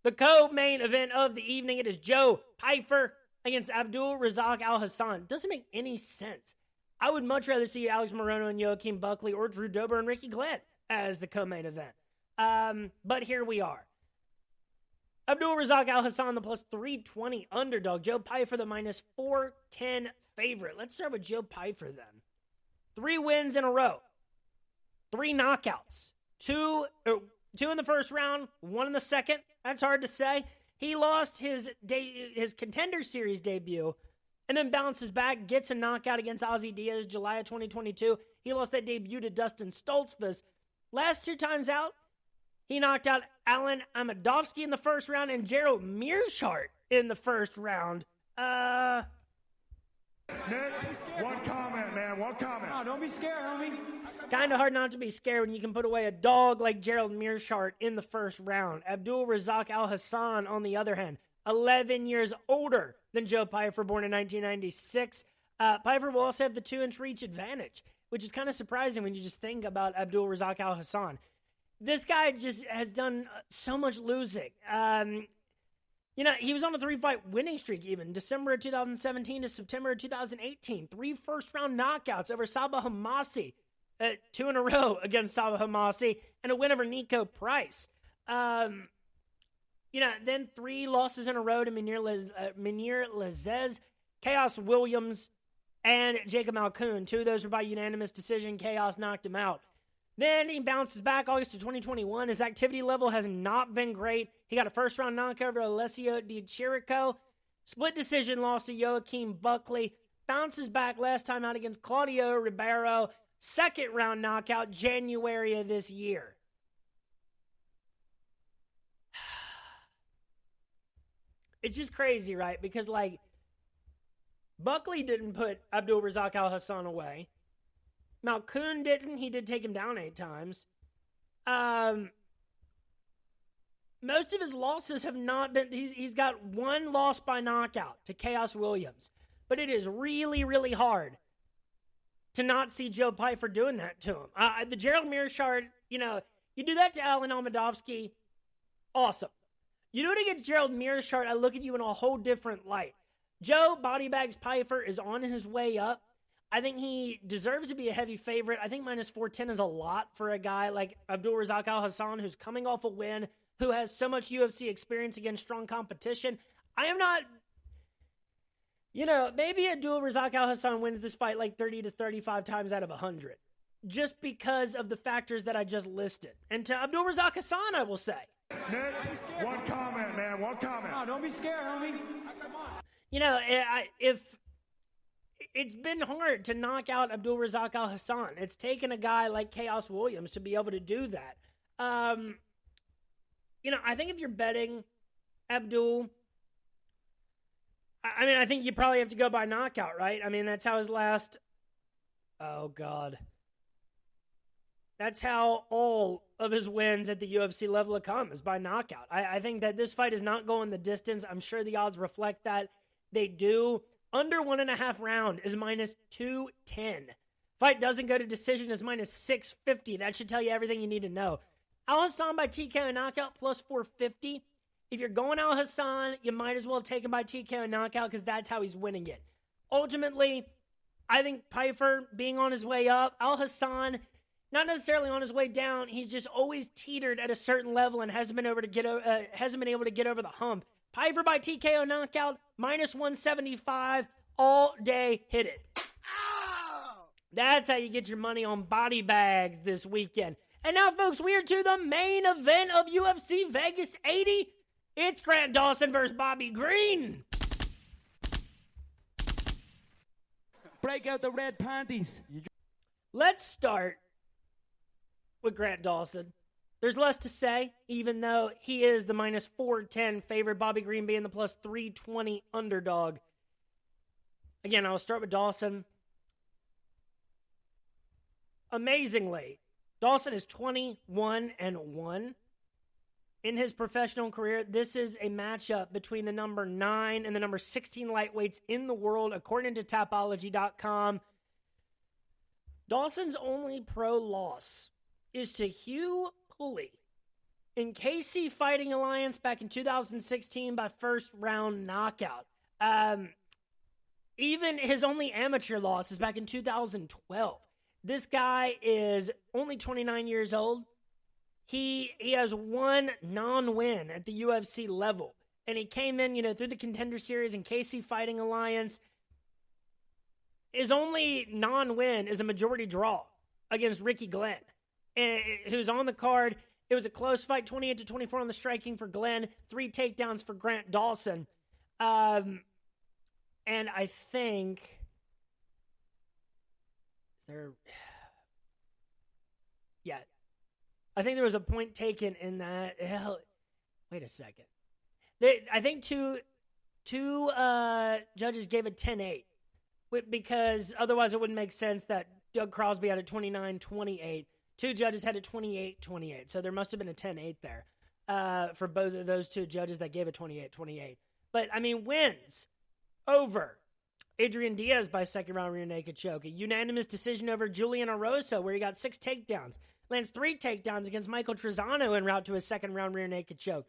the co-main event of the evening. It is Joe Pyfer against Abdul Razak Al Hassan. Doesn't make any sense. I would much rather see Alex Morono and Joaquin Buckley or Drew Dober and Ricky Glenn as the co-main event. But here we are. Abdul Razak Al Hassan, the plus 320 underdog. Joe Pyfer, the minus 410 favorite. Let's start with Joe Pyfer then. 3 wins in a row, 3 knockouts, 2 in the first round, 1 in the second. That's hard to say. He lost his Contender Series debut and then bounces back, gets a knockout against Ozzy Diaz July of 2022. He lost that debut to Dustin Stoltzfus. Last 2 times out, he knocked out Alan Amadovsky in the first round and Gerald Mearshart in the first round. Nick, one comment, man. One comment. No, don't be scared, homie. Kind of hard not to be scared when you can put away a dog like Gerald Mearshart in the first round. Abdul Razak Al Hassan, on the other hand, 11 years older than Joe Pyfer, born in 1996. Pyfer will also have the 2-inch reach advantage, which is kind of surprising when you just think about Abdul Razak Al Hassan. This guy just has done so much losing. He was on a 3-fight winning streak even. December of 2017 to September of 2018. 3 first-round knockouts over Sabah Hamasi. 2 in a row against Sabah Hamasi. And a win over Nico Price. Then 3 losses in a row to Munir Lazez, Chaos Williams, and Jacob Malkoon. 2 of those were by unanimous decision. Chaos knocked him out. Then he bounces back August of 2021. His activity level has not been great. He got a first-round knockout over Alessio Di Chirico. Split decision loss to Joaquin Buckley. Bounces back last time out against Claudio Ribeiro. Second-round knockout January of this year. It's just crazy, right? Because, Buckley didn't put Abdul Razak Al Hassan away. Malkoon didn't. He did take him down 8 times. Most of his losses have not been... He's got 1 loss by knockout to Chaos Williams. But it is really, really hard to not see Joe Pyfer doing that to him. The Gerald Mearshart, you do that to Alan Almadovsky, awesome. You do it against Gerald Mearshart, I look at you in a whole different light. Joe Bodybags Pyfer is on his way up. I think he deserves to be a heavy favorite. I think minus 410 is a lot for a guy like Abdul Razak Al Hassan, who's coming off a win, who has so much UFC experience against strong competition. I am not, maybe Abdul Razak Al Hassan wins this fight 30 to 35 times out of 100, just because of the factors that I just listed. And to Abdul Razak Hassan, I will say, Nick, one comment, man. One comment. No, don't be scared, homie. Come on. If it's been hard to knock out Abdul Razak Al Hassan. It's taken a guy like Chaos Williams to be able to do that. I think if you're betting Abdul, I think you probably have to go by knockout, right? That's how his last... Oh, God. That's how all of his wins at the UFC level have come, is by knockout. I think that this fight is not going the distance. I'm sure the odds reflect that. They do. Under 1.5 round is minus 210. Fight doesn't go to decision is minus 650. That should tell you everything you need to know. Al Hassan by TKO knockout plus 450. If you're going Al Hassan, you might as well take him by TKO knockout because that's how he's winning it. Ultimately, I think Pyfer being on his way up, Al Hassan not necessarily on his way down. He's just always teetered at a certain level and hasn't been able to get over the hump. Pyfer by TKO knockout, minus 175, all day, hit it. Ow! That's how you get your money on body bags this weekend. And now, folks, we are to the main event of UFC Vegas 80. It's Grant Dawson versus Bobby Green. Break out the red panties. Let's start with Grant Dawson. There's less to say, even though he is the minus 410 favorite, Bobby Green being the plus 320 underdog. Again, I'll start with Dawson. Amazingly, Dawson is 21-1 in his professional career. This is a matchup between the number 9 and the number 16 lightweights in the world, according to Tapology.com. Dawson's only pro loss is to Hugh Pulley in KC Fighting Alliance back in 2016 by first round knockout. Even his only amateur loss is back in 2012. This guy is only 29 years old. He has one non-win at the UFC level. And he came in, through the Contender Series and KC Fighting Alliance. his only non-win is a majority draw against Ricky Glenn, who's on the card. It was a close fight, 28-24 on the striking for Glenn, 3 takedowns for Grant Dawson. And I think... Yeah. I think there was a point taken in that. Wait a second. I think two judges gave it 10-8. Because otherwise it wouldn't make sense that Doug Crosby had a 29-28. 2 judges had a 28-28. So there must have been a 10-8 there for both of those 2 judges that gave it 28-28. But, I mean, wins over Adrian Diaz by second round rear naked choke. A unanimous decision over Julian Erosa where he got 6 takedowns. Lands 3 takedowns against Michael Trezano en route to his second round rear naked choke.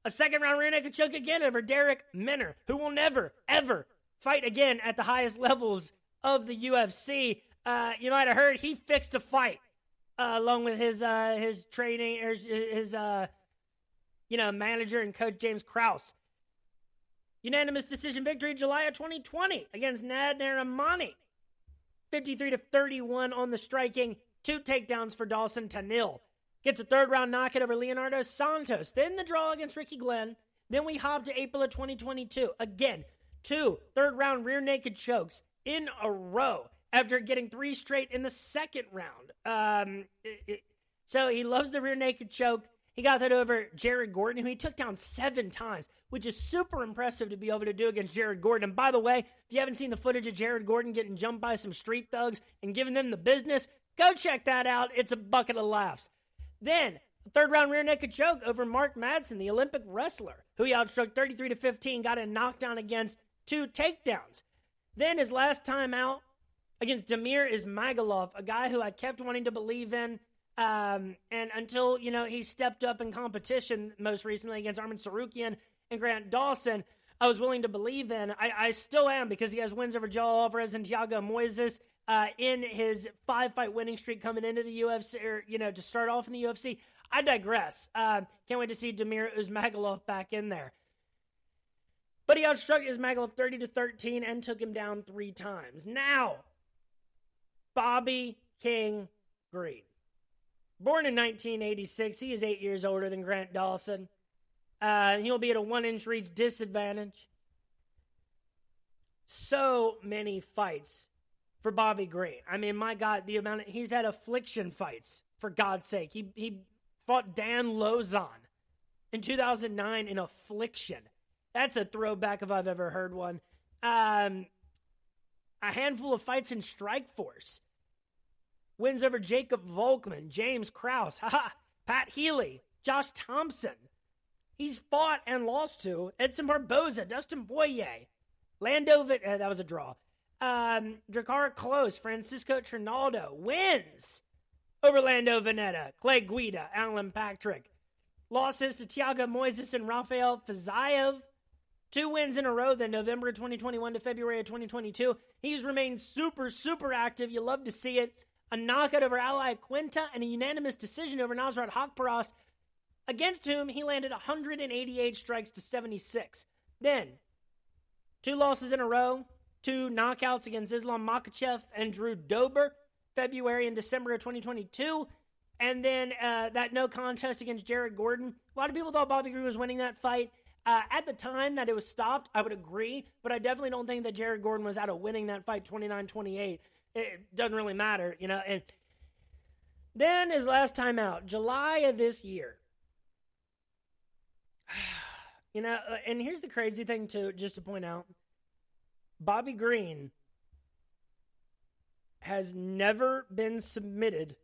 A second round rear naked choke again over Derek Minner, who will never, ever fight again at the highest levels of the UFC. You might have heard he fixed a fight along with his training, or his manager and coach James Krause. Unanimous decision victory July of 2020 against Nad Narimani. 53-31 on the striking. 2 takedowns for Dawson to nil. Gets a third round knockout over Leonardo Santos. Then the draw against Ricky Glenn. Then we hop to April of 2022. Again, 2 third round rear naked chokes in a row after getting 3 straight in the second round. So he loves the rear naked choke. He got that over Jared Gordon, who he took down 7 times, which is super impressive to be able to do against Jared Gordon. And by the way, if you haven't seen the footage of Jared Gordon getting jumped by some street thugs and giving them the business, go check that out. It's a bucket of laughs. Then, a third round rear naked choke over Mark Madsen, the Olympic wrestler, who he outstruck 33-15, got a knockdown against 2 takedowns. Then his last time out against Damir Ismagulov, a guy who I kept wanting to believe in. And until, he stepped up in competition most recently against Arman Sarukian and Grant Dawson, I was willing to believe in. I still am, because he has wins over Joe Alvarez and Thiago Moises in his 5-fight winning streak coming into the UFC, or, to start off in the UFC. I digress. Can't wait to see Damir Ismagulov back in there. But he outstruck Ismagulov 30-13 and took him down 3 times. Now, Bobby King Green. Born in 1986, he is 8 years older than Grant Dawson. He'll be at a 1-inch reach disadvantage. So many fights for Bobby Green. I mean, my God, he's had affliction fights, for God's sake. He fought Dan Lozon in 2009 in affliction. That's a throwback if I've ever heard one. A handful of fights in Strikeforce. Wins over Jacob Volkman, James Krause, Pat Healy, Josh Thompson. He's fought and lost to Edson Barboza, Dustin Poirier, that was a draw. Drakkar Klose, Francisco Trinaldo. Wins over Lando Veneta, Clay Guida, Alan Patrick. Losses to Thiago Moises and Rafael Fiziev. 2 wins in a row then, November 2021 to February of 2022. He's remained super, super active. You love to see it. A knockout over Ali Quinta and a unanimous decision over Nasrat Haqparast, against whom he landed 188 strikes to 76. Then, 2 losses in a row, 2 knockouts against Islam Makhachev and Drew Dober, February and December of 2022. And then that no contest against Jared Gordon. A lot of people thought Bobby Green was winning that fight. At the time that it was stopped, I would agree, but I definitely don't think that Jared Gordon was out of winning that fight 29-28. It doesn't really matter, And then his last time out, July of this year. And here's the crazy thing just to point out. Bobby Green has never been submitted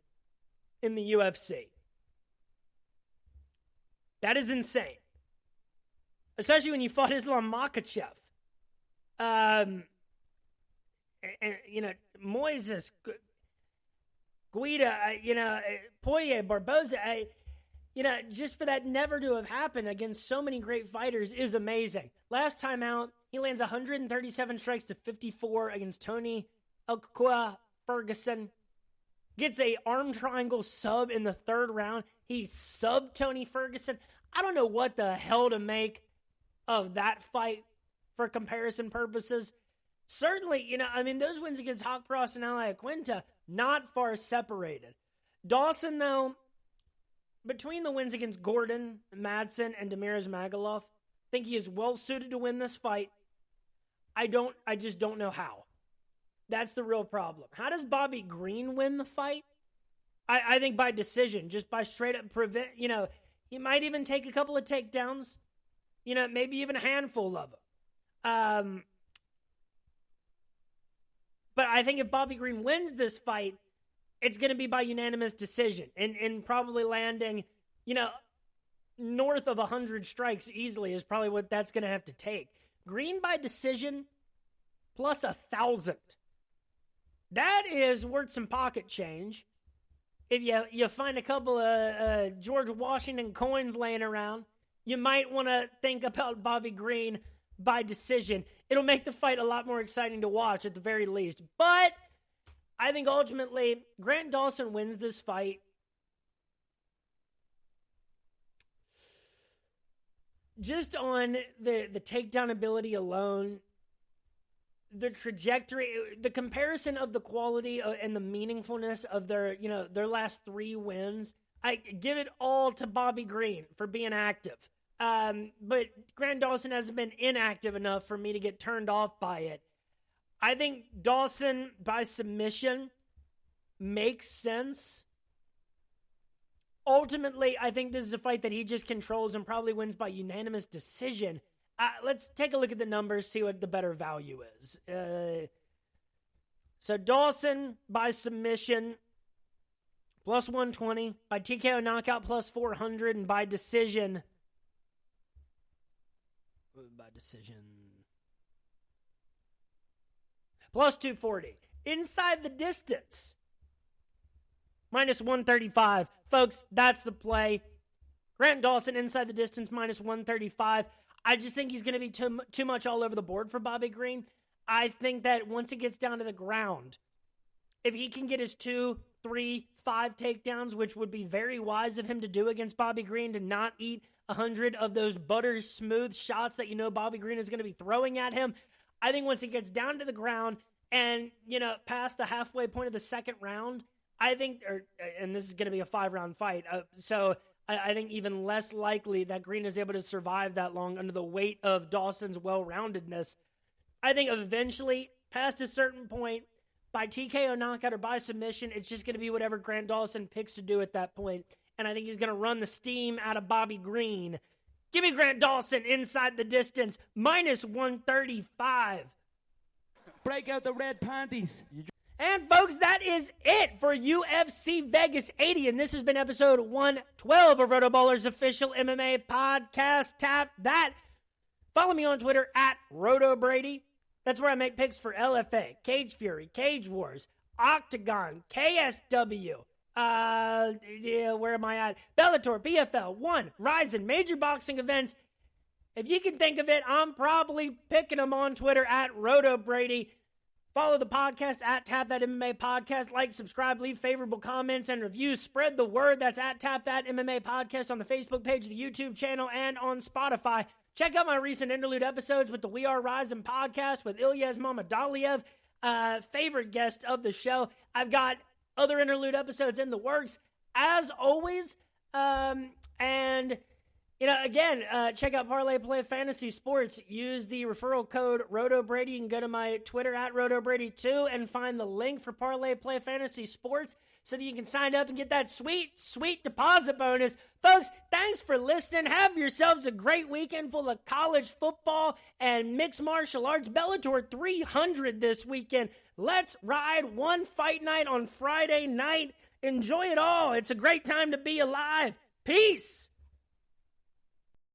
in the UFC. That is insane. Especially when you fought Islam Makhachev. Moises, Guida, Poirier, Barboza, just for that never to have happened against so many great fighters is amazing. Last time out, he lands 137 strikes to 54 against Tony Okwa Ferguson. Gets a arm triangle sub in the 3rd round. He subbed Tony Ferguson. I don't know what the hell to make of that fight for comparison purposes. certainly, those wins against Hawkcross and Alaquinta, not far separated. Dawson, though, between the wins against Gordon, Madsen, and Demiraz Magaloff, I think he is well suited to win this fight. I just don't know how. That's the real problem. How does Bobby Green win the fight? I think by decision, just by straight up prevent, he might even take a couple of takedowns, maybe even a handful of them. But I think if Bobby Green wins this fight, it's going to be by unanimous decision and probably landing, north of 100 strikes easily is probably what that's going to have to take. Green by decision plus 1,000. That is worth some pocket change. If you find a couple of George Washington coins laying around, you might want to think about Bobby Green by decision. It'll make the fight a lot more exciting to watch at the very least. But I think ultimately, Grant Dawson wins this fight. Just on the takedown ability alone, the trajectory, the comparison of the quality and the meaningfulness of their last 3 wins, I give it all to Bobby Green for being active. But Grant Dawson hasn't been inactive enough for me to get turned off by it. I think Dawson by submission makes sense. Ultimately, I think this is a fight that he just controls and probably wins by unanimous decision. Let's take a look at the numbers, see what the better value is. So Dawson by submission, plus 120. By TKO knockout, plus 400. And by decision, plus 240. Inside the distance, minus 135. Folks, that's the play. Grant Dawson inside the distance, minus 135. I just think he's going to be too much all over the board for Bobby Green. I think that once it gets down to the ground, if he can get his 2, 3, 5 takedowns, which would be very wise of him to do against Bobby Green, to not eat 100 of those butter smooth shots that Bobby Green is going to be throwing at him. I think once it gets down to the ground and, past the halfway point of the second round, I think, and this is going to be a 5-round fight, so I think even less likely that Green is able to survive that long under the weight of Dawson's well-roundedness. I think eventually, past a certain point, by TKO knockout or by submission, it's just going to be whatever Grant Dawson picks to do at that point. And I think he's going to run the steam out of Bobby Green. Give me Grant Dawson inside the distance, minus 135. Break out the red panties. And folks, that is it for UFC Vegas 80. And this has been episode 112 of RotoBallers official MMA podcast. Tap that. Follow me on Twitter at RotoBrady. That's where I make picks for LFA, Cage Fury, Cage Wars, Octagon, KSW. Where am I at? Bellator, PFL, One, Ryzen, major boxing events. If you can think of it, I'm probably picking them on Twitter at RotoBrady. Follow the podcast at Tap That MMA Podcast. Like, subscribe, leave favorable comments and reviews. Spread the word. That's at Tap That MMA Podcast on the Facebook page, the YouTube channel, and on Spotify. Check out my recent interlude episodes with the We Are Rising podcast with Ilyas Mamadaliev, favorite guest of the show. I've got other interlude episodes in the works, as always. Again, check out Parlay Play Fantasy Sports. Use the referral code RotoBrady. You can go to my Twitter at RotoBrady2 and find the link for Parlay Play Fantasy Sports so that you can sign up and get that sweet, sweet deposit bonus. Folks, thanks for listening. Have yourselves a great weekend full of college football and mixed martial arts. Bellator 300 this weekend. Let's ride. One fight night on Friday night. Enjoy it all. It's a great time to be alive. Peace.